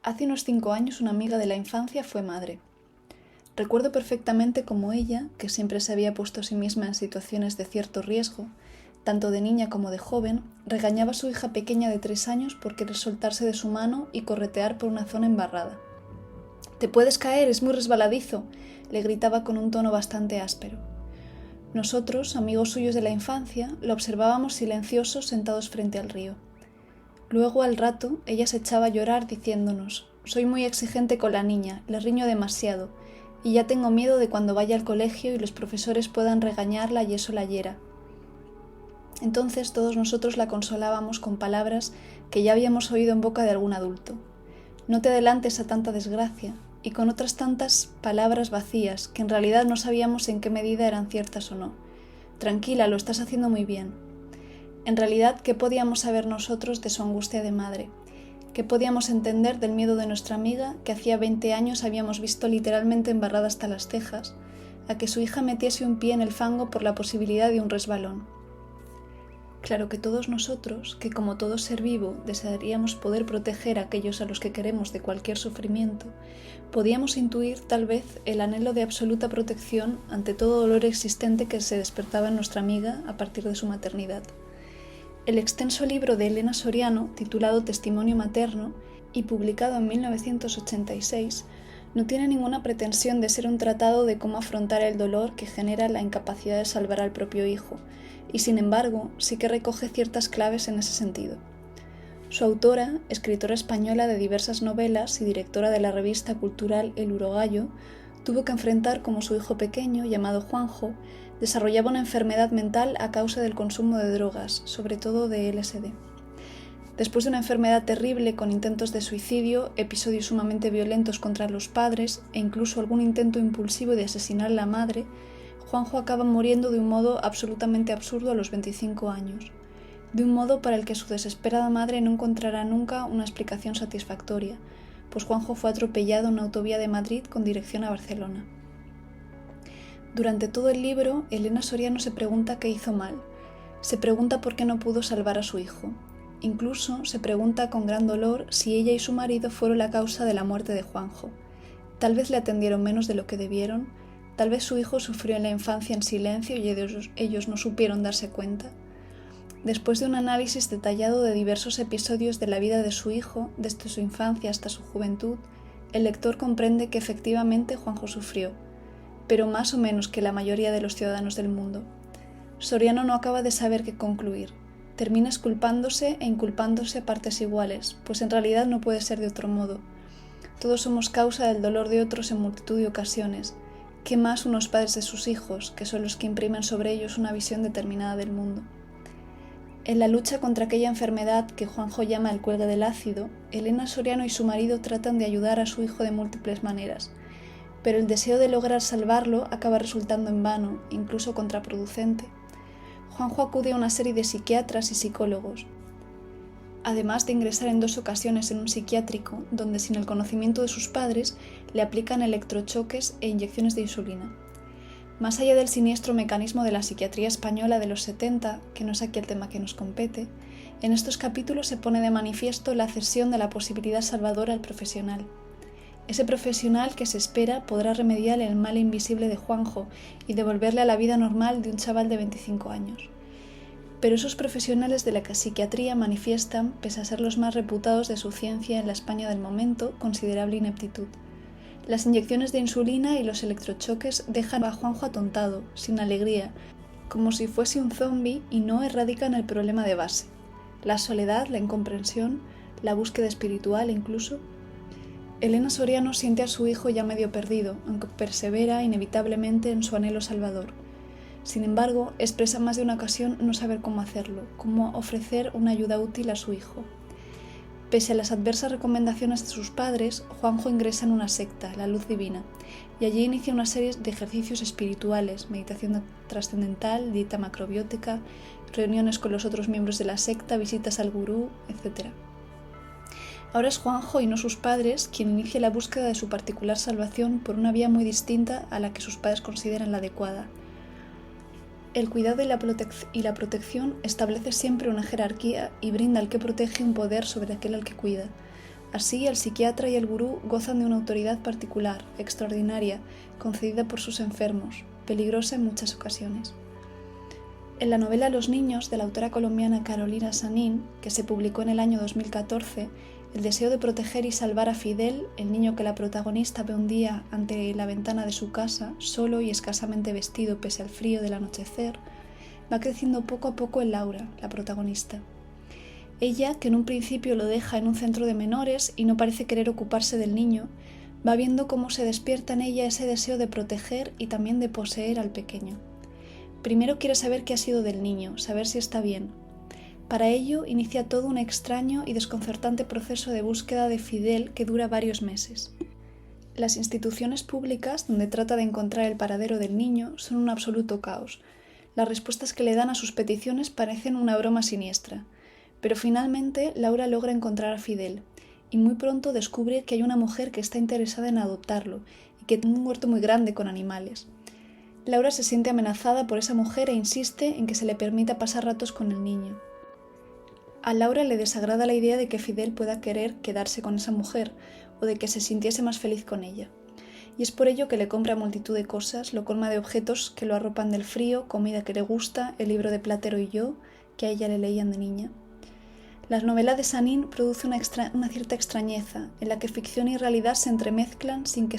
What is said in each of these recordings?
Hace unos 5 años una amiga de la infancia fue madre. Recuerdo perfectamente cómo ella, que siempre se había puesto a sí misma en situaciones de cierto riesgo, tanto de niña como de joven, regañaba a su hija pequeña de 3 años por querer soltarse de su mano y corretear por una zona embarrada. «¡Te puedes caer, es muy resbaladizo!», le gritaba con un tono bastante áspero. Nosotros, amigos suyos de la infancia, lo observábamos silenciosos sentados frente al río. Luego, al rato, ella se echaba a llorar diciéndonos: «Soy muy exigente con la niña, le riño demasiado, y ya tengo miedo de cuando vaya al colegio y los profesores puedan regañarla y eso la hiera». Entonces todos nosotros la consolábamos con palabras que ya habíamos oído en boca de algún adulto: «No te adelantes a tanta desgracia», y con otras tantas palabras vacías que en realidad no sabíamos en qué medida eran ciertas o no: «Tranquila, lo estás haciendo muy bien». En realidad, ¿qué podíamos saber nosotros de su angustia de madre? ¿Qué podíamos entender del miedo de nuestra amiga, que hacía 20 años habíamos visto literalmente embarrada hasta las cejas, a que su hija metiese un pie en el fango por la posibilidad de un resbalón? Claro que todos nosotros, que como todo ser vivo desearíamos poder proteger a aquellos a los que queremos de cualquier sufrimiento, podíamos intuir tal vez el anhelo de absoluta protección ante todo dolor existente que se despertaba en nuestra amiga a partir de su maternidad. El extenso libro de Elena Soriano, titulado Testimonio materno y publicado en 1986, no tiene ninguna pretensión de ser un tratado de cómo afrontar el dolor que genera la incapacidad de salvar al propio hijo, y sin embargo sí que recoge ciertas claves en ese sentido. Su autora, escritora española de diversas novelas y directora de la revista cultural El Urogallo, tuvo que enfrentar cómo su hijo pequeño, llamado Juanjo, desarrollaba una enfermedad mental a causa del consumo de drogas, sobre todo de LSD. Después de una enfermedad terrible con intentos de suicidio, episodios sumamente violentos contra los padres e incluso algún intento impulsivo de asesinar a la madre, Juanjo acaba muriendo de un modo absolutamente absurdo a los 25 años, de un modo para el que su desesperada madre no encontrará nunca una explicación satisfactoria, pues Juanjo fue atropellado en una autovía de Madrid con dirección a Barcelona. Durante todo el libro, Elena Soriano se pregunta qué hizo mal, se pregunta por qué no pudo salvar a su hijo, incluso se pregunta con gran dolor si ella y su marido fueron la causa de la muerte de Juanjo. Tal vez le atendieron menos de lo que debieron, tal vez su hijo sufrió en la infancia en silencio y ellos no supieron darse cuenta. Después de un análisis detallado de diversos episodios de la vida de su hijo, desde su infancia hasta su juventud, el lector comprende que efectivamente Juanjo sufrió, pero más o menos que la mayoría de los ciudadanos del mundo. Soriano no acaba de saber qué concluir. Termina exculpándose e inculpándose a partes iguales, pues en realidad no puede ser de otro modo. Todos somos causa del dolor de otros en multitud de ocasiones. ¿Qué más unos padres de sus hijos, que son los que imprimen sobre ellos una visión determinada del mundo? En la lucha contra aquella enfermedad que Juanjo llama el cuelgue del ácido, Elena Soriano y su marido tratan de ayudar a su hijo de múltiples maneras, pero el deseo de lograr salvarlo acaba resultando en vano, incluso contraproducente. Juanjo acude a una serie de psiquiatras y psicólogos, además de ingresar en 2 ocasiones en un psiquiátrico, donde sin el conocimiento de sus padres le aplican electrochoques e inyecciones de insulina. Más allá del siniestro mecanismo de la psiquiatría española de los 70, que no es aquí el tema que nos compete, en estos capítulos se pone de manifiesto la cesión de la posibilidad salvadora al profesional. Ese profesional que se espera podrá remediar el mal invisible de Juanjo y devolverle a la vida normal de un chaval de 25 años. Pero esos profesionales de la psiquiatría manifiestan, pese a ser los más reputados de su ciencia en la España del momento, considerable ineptitud. Las inyecciones de insulina y los electrochoques dejan a Juanjo atontado, sin alegría, como si fuese un zombi, y no erradican el problema de base: la soledad, la incomprensión, la búsqueda espiritual incluso. Elena Soriano siente a su hijo ya medio perdido, aunque persevera inevitablemente en su anhelo salvador. Sin embargo, expresa más de una ocasión no saber cómo hacerlo, cómo ofrecer una ayuda útil a su hijo. Pese a las adversas recomendaciones de sus padres, Juanjo ingresa en una secta, la Luz Divina, y allí inicia una serie de ejercicios espirituales, meditación trascendental, dieta macrobiótica, reuniones con los otros miembros de la secta, visitas al gurú, etc. Ahora es Juanjo y no sus padres quien inicia la búsqueda de su particular salvación por una vía muy distinta a la que sus padres consideran la adecuada. El cuidado y la protección establece siempre una jerarquía y brinda al que protege un poder sobre aquel al que cuida, Así, el psiquiatra y el gurú gozan de una autoridad particular, extraordinaria, concedida por sus enfermos, peligrosa en muchas ocasiones. En la novela Los niños, de la autora colombiana Carolina Sanín, que se publicó en el año 2014, el deseo de proteger y salvar a Fidel, el niño que la protagonista ve un día ante la ventana de su casa, solo y escasamente vestido pese al frío del anochecer, va creciendo poco a poco en Laura, la protagonista. Ella, que en un principio lo deja en un centro de menores y no parece querer ocuparse del niño, va viendo cómo se despierta en ella ese deseo de proteger y también de poseer al pequeño. Primero quiere saber qué ha sido del niño, saber si está bien. Para ello inicia todo un extraño y desconcertante proceso de búsqueda de Fidel que dura varios meses. Las instituciones públicas, donde trata de encontrar el paradero del niño, son un absoluto caos. Las respuestas que le dan a sus peticiones parecen una broma siniestra. Pero finalmente Laura logra encontrar a Fidel y muy pronto descubre que hay una mujer que está interesada en adoptarlo y que tiene un huerto muy grande con animales. Laura se siente amenazada por esa mujer e insiste en que se le permita pasar ratos con el niño. A Laura le desagrada la idea de que Fidel pueda querer quedarse con esa mujer o de que se sintiese más feliz con ella. Y es por ello que le compra multitud de cosas, lo colma de objetos que lo arropan del frío, comida que le gusta, el libro de Platero y yo, que a ella le leían de niña. La novela de Sanín produce una cierta extrañeza, en la que ficción y realidad se entremezclan sin que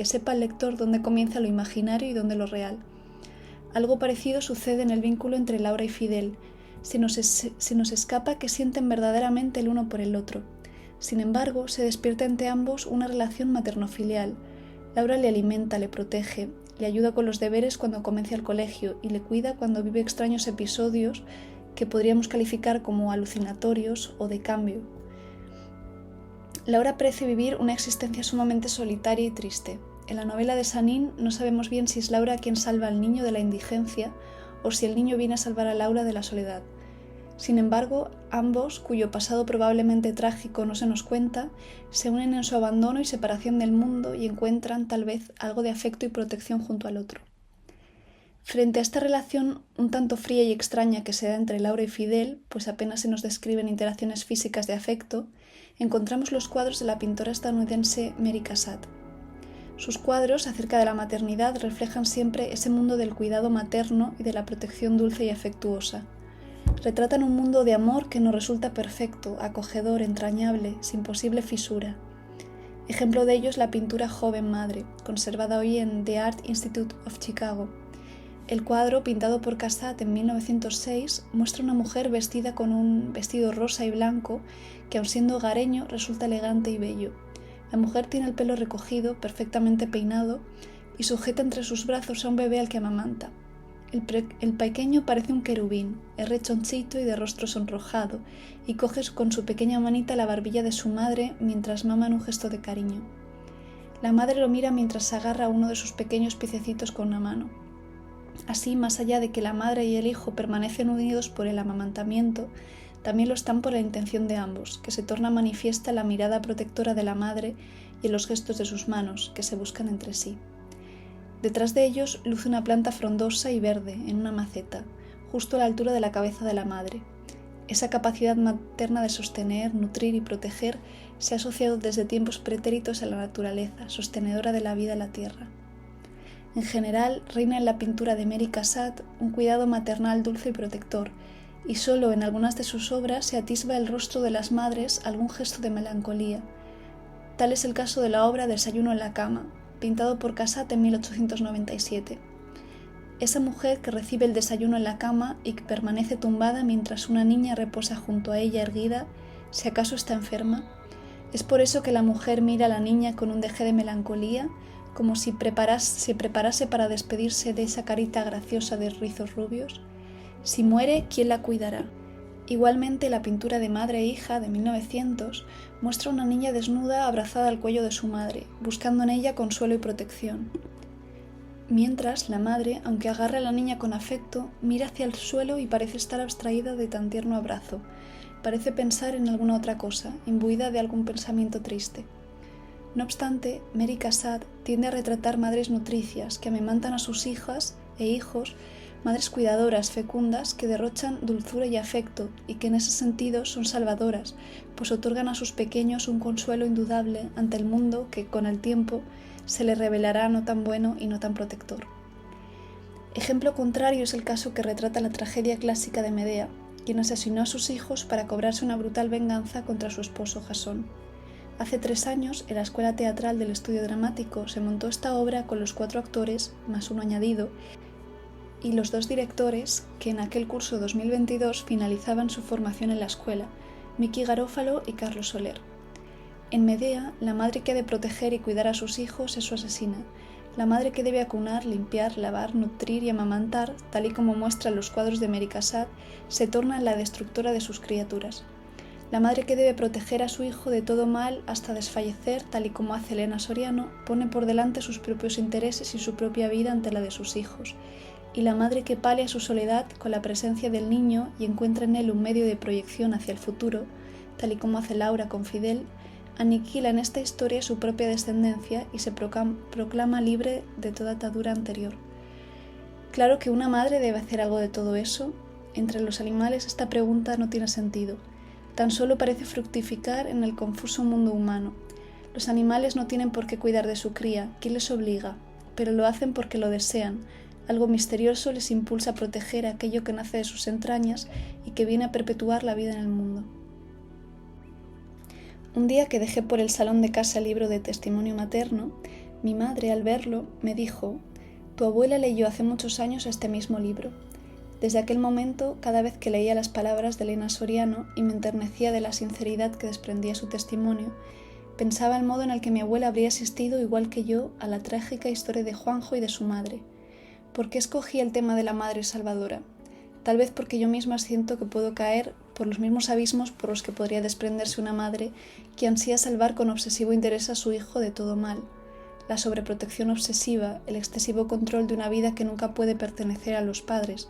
sepa el lector dónde comienza lo imaginario y dónde lo real. Algo parecido sucede en el vínculo entre Laura y Fidel. Se nos escapa que sienten verdaderamente el uno por el otro. Sin embargo, se despierta entre ambos una relación maternofilial. Laura le alimenta, le protege, le ayuda con los deberes cuando comienza al colegio y le cuida cuando vive extraños episodios que podríamos calificar como alucinatorios o de cambio. Laura parece vivir una existencia sumamente solitaria y triste. En la novela de Sanín no sabemos bien si es Laura quien salva al niño de la indigencia o si el niño viene a salvar a Laura de la soledad. Sin embargo, ambos, cuyo pasado probablemente trágico no se nos cuenta, se unen en su abandono y separación del mundo y encuentran, tal vez, algo de afecto y protección junto al otro. Frente a esta relación un tanto fría y extraña que se da entre Laura y Fidel, pues apenas se nos describen interacciones físicas de afecto, encontramos los cuadros de la pintora estadounidense Mary Cassatt. Sus cuadros acerca de la maternidad reflejan siempre ese mundo del cuidado materno y de la protección dulce y afectuosa. Retratan un mundo de amor que nos resulta perfecto, acogedor, entrañable, sin posible fisura. Ejemplo de ello es la pintura Joven Madre, conservada hoy en The Art Institute of Chicago. El cuadro, pintado por Cassatt en 1906, muestra una mujer vestida con un vestido rosa y blanco que, aun siendo hogareño, resulta elegante y bello. La mujer tiene el pelo recogido, perfectamente peinado, y sujeta entre sus brazos a un bebé al que amamanta. El pequeño parece un querubín, es rechonchito y de rostro sonrojado, y coge con su pequeña manita la barbilla de su madre mientras mama en un gesto de cariño. La madre lo mira mientras agarra a uno de sus pequeños piececitos con una mano. Así, más allá de que la madre y el hijo permanecen unidos por el amamantamiento, también lo están por la intención de ambos, que se torna manifiesta en la mirada protectora de la madre y en los gestos de sus manos, que se buscan entre sí. Detrás de ellos luce una planta frondosa y verde en una maceta, justo a la altura de la cabeza de la madre. Esa capacidad materna de sostener, nutrir y proteger se ha asociado desde tiempos pretéritos a la naturaleza, sostenedora de la vida en la tierra. En general, reina en la pintura de Mary Cassatt un cuidado maternal dulce y protector, y solo en algunas de sus obras se atisba el rostro de las madres algún gesto de melancolía. Tal es el caso de la obra Desayuno en la cama, pintado por Cassatt en 1897. Esa mujer que recibe el desayuno en la cama y que permanece tumbada mientras una niña reposa junto a ella erguida, si acaso está enferma. Es por eso que la mujer mira a la niña con un deje de melancolía, como si se preparase para despedirse de esa carita graciosa de rizos rubios. Si muere, ¿quién la cuidará? Igualmente, la pintura de Madre e hija de 1900 muestra a una niña desnuda abrazada al cuello de su madre, buscando en ella consuelo y protección. Mientras, la madre, aunque agarra a la niña con afecto, mira hacia el suelo y parece estar abstraída de tan tierno abrazo. Parece pensar en alguna otra cosa, imbuida de algún pensamiento triste. No obstante, Mary Cassatt tiende a retratar madres nutricias que amamantan a sus hijas e hijos madres cuidadoras, fecundas, que derrochan dulzura y afecto y que en ese sentido son salvadoras, pues otorgan a sus pequeños un consuelo indudable ante el mundo que, con el tiempo, se le revelará no tan bueno y no tan protector. Ejemplo contrario es el caso que retrata la tragedia clásica de Medea, quien asesinó a sus hijos para cobrarse una brutal venganza contra su esposo Jasón. Hace 3 años, en la Escuela Teatral del Estudio Dramático, se montó esta obra con los 4 actores, más uno añadido, y los 2 directores que en aquel curso 2022 finalizaban su formación en la escuela, Miki Garófalo y Carlos Soler. En Medea, la madre que ha de proteger y cuidar a sus hijos es su asesina. La madre que debe acunar, limpiar, lavar, nutrir y amamantar, tal y como muestran los cuadros de Mary Cassatt, se torna en la destructora de sus criaturas. La madre que debe proteger a su hijo de todo mal hasta desfallecer, tal y como hace Elena Soriano, pone por delante sus propios intereses y su propia vida ante la de sus hijos. Y la madre que palia su soledad con la presencia del niño y encuentra en él un medio de proyección hacia el futuro, tal y como hace Laura con Fidel, aniquila en esta historia su propia descendencia y se proclama libre de toda atadura anterior. Claro que una madre debe hacer algo de todo eso. Entre los animales esta pregunta no tiene sentido. Tan solo parece fructificar en el confuso mundo humano. Los animales no tienen por qué cuidar de su cría, ¿quién les obliga? Pero lo hacen porque lo desean. Algo misterioso les impulsa a proteger aquello que nace de sus entrañas y que viene a perpetuar la vida en el mundo. Un día que dejé por el salón de casa el libro de testimonio materno, mi madre, al verlo, me dijo: «Tu abuela leyó hace muchos años este mismo libro». Desde aquel momento, cada vez que leía las palabras de Elena Soriano y me enternecía de la sinceridad que desprendía su testimonio, pensaba el modo en el que mi abuela habría asistido, igual que yo, a la trágica historia de Juanjo y de su madre. ¿Por qué escogí el tema de la madre salvadora? Tal vez porque yo misma siento que puedo caer por los mismos abismos por los que podría desprenderse una madre que ansía salvar con obsesivo interés a su hijo de todo mal. La sobreprotección obsesiva, el excesivo control de una vida que nunca puede pertenecer a los padres,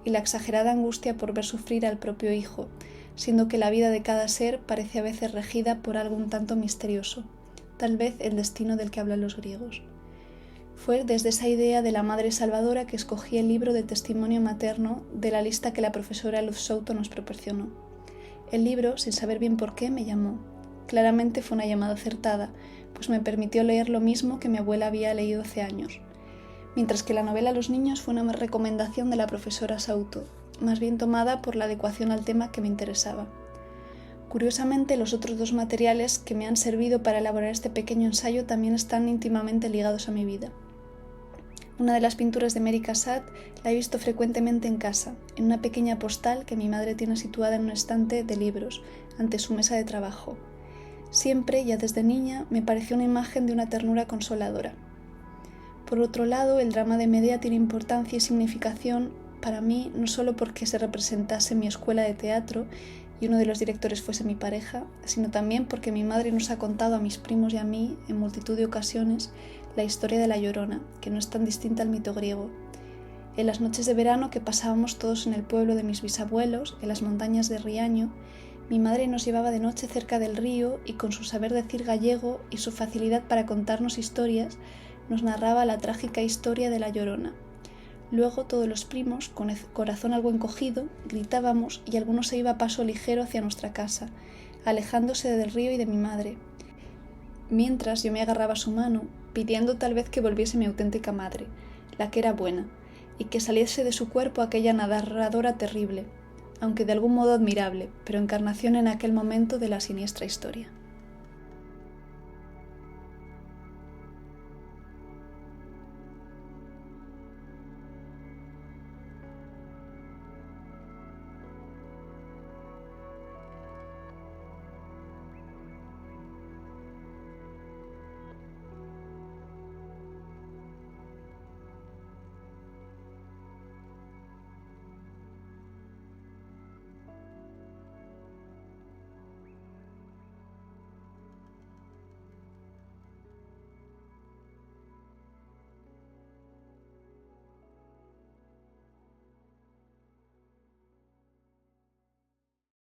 y la exagerada angustia por ver sufrir al propio hijo, siendo que la vida de cada ser parece a veces regida por algo un tanto misterioso, tal vez el destino del que hablan los griegos. Fue desde esa idea de la madre salvadora que escogí el libro de testimonio materno de la lista que la profesora Luz Souto nos proporcionó. El libro, sin saber bien por qué, me llamó. Claramente fue una llamada acertada, pues me permitió leer lo mismo que mi abuela había leído hace años. Mientras que la novela a los niños fue una recomendación de la profesora Souto, más bien tomada por la adecuación al tema que me interesaba. Curiosamente, los otros 2 materiales que me han servido para elaborar este pequeño ensayo también están íntimamente ligados a mi vida. Una de las pinturas de Mary Cassatt la he visto frecuentemente en casa, en una pequeña postal que mi madre tiene situada en un estante de libros, ante su mesa de trabajo. Siempre, ya desde niña, me pareció una imagen de una ternura consoladora. Por otro lado, el drama de Medea tiene importancia y significación para mí no solo porque se representase en mi escuela de teatro y uno de los directores fuese mi pareja, sino también porque mi madre nos ha contado a mis primos y a mí, en multitud de ocasiones, la historia de la Llorona, que no es tan distinta al mito griego. En las noches de verano que pasábamos todos en el pueblo de mis bisabuelos, en las montañas de Riaño, mi madre nos llevaba de noche cerca del río y con su saber decir gallego y su facilidad para contarnos historias, nos narraba la trágica historia de la Llorona. Luego todos los primos, con el corazón algo encogido, gritábamos y alguno se iba a paso ligero hacia nuestra casa, alejándose del río y de mi madre. Mientras yo me agarraba a su mano, pidiendo tal vez que volviese mi auténtica madre, la que era buena, y que saliese de su cuerpo aquella narradora terrible, aunque de algún modo admirable, pero encarnación en aquel momento de la siniestra historia.